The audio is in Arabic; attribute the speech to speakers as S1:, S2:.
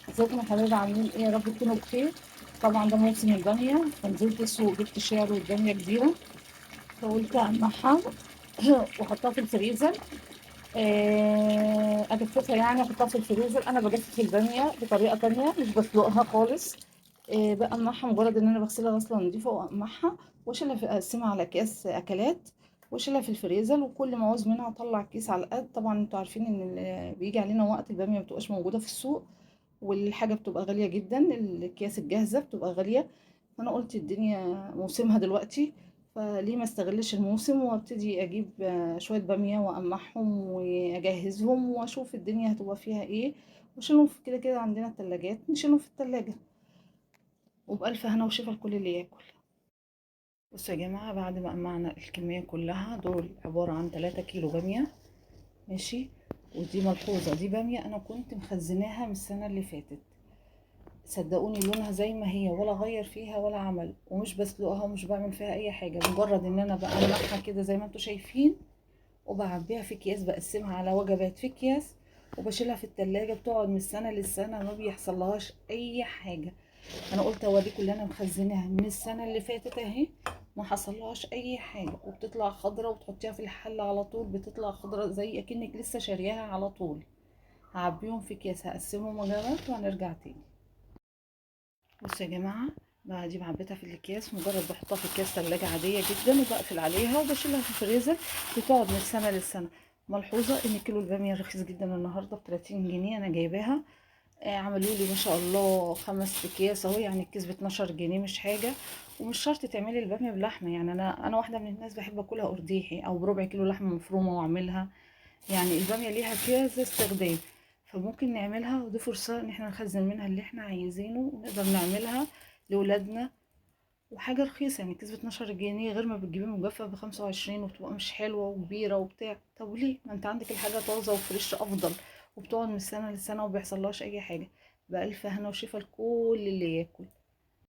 S1: ازيكم يا حبايبي، عاملين ايه؟ يا رب تكونوا بخير. طبعا ده موسم الباميه، فنزلت السوق جبت شعر والباميه كبيره، فقلت اقمعها واحطها في الفريزر. اجففها، يعني احطها في الفريزر. انا بجفف الباميه بطريقه تانية، مش بسلقها خالص. بقمعها مجرد ان انا بغسلها غسله نضيفه واقمعها واشيلها اقسمها على اكياس اكلات واشيلها في الفريزر. وكل ما عاوز منها اطلع كيس على القد. طبعا انتوا عارفين ان بيجي علينا وقت الباميه مبتبقاش موجوده في السوق، والحاجة بتبقى غالية جدا، الأكياس الجاهزة بتبقى غالية. فأنا قلت الدنيا موسمها دلوقتي، فليه ما استغلش الموسم وابتدي أجيب شوية بامية وأقمعهم وأجهزهم وأشوف الدنيا هتبقى فيها ايه، واشيلهم كده كده عندنا التلاجات، نشيلهم في التلاجة. وبألف هنا وشفا لكل اللي ياكل. بصوا يا جماعة، بعد ما قمعنا الكمية كلها، دول عبارة عن 3 كيلو بامية. ماشي. ودي ملحوظة، دي بامية أنا كنت مخزناها من السنة اللي فاتت. صدقوني لونها زي ما هي، ولا غير فيها ولا عمل، ومش بسلقها ومش بعمل فيها اي حاجه، مجرد ان انا بقلعها كده زي ما انتوا شايفين، وبعبيها في اكياس، بقسمها على وجبات في اكياس، وبشيلها في التلاجة، بتقعد من السنه للسنه ما بيحصلهاش اي حاجه. انا قلت اوريكم اللي انا مخزناها من السنه اللي فاتت اهي، ما حصلهاش اي حاجه، وبتطلع خضرة، وتحطيها في الحله على طول بتطلع خضرة زي اكنك لسه شارياها على طول. هعبيهم في اكياس، هقسمهم وجبات وهنرجع تاني. بصوا يا جماعة، بعد ما عبيتها في الأكياس، مجرد بحطها في أكياس تلاجة عادية جدا، وبقفل عليها وبشيلها في الفريزر، بتقعد من سنة للسنة. ملحوظة إن كيلو البامية رخيص جدا النهاردة ب30 جنيه، أنا جايباها. عملوا لي ما شاء الله 5 أكياس أهو، يعني الكيس ب12 جنيه، مش حاجة. ومش شرط تعملي البامية بلحمة، يعني أنا واحدة من الناس بحب أكلها أرديحي أو بربع كيلو لحمة مفرومة وأعملها. يعني البامية ليها كذا استخدام، فممكن نعملها، ودي فرصة ان احنا نخزن منها اللي احنا عايزينه، ونقدر نعملها لولادنا. وحاجة رخيصة، يعني كسبة 12 جنيه، غير ما بتجيبيه مجفف ب25، وبتبقى مش حلوة وكبيرة وبتاع. طب ليه؟ ما انت عندك الحاجة طازة وفريش افضل، وبتقعد من سنة لسنة ومبيحصلهاش اي حاجة. بألف هنا وشفا لكل اللي ياكل.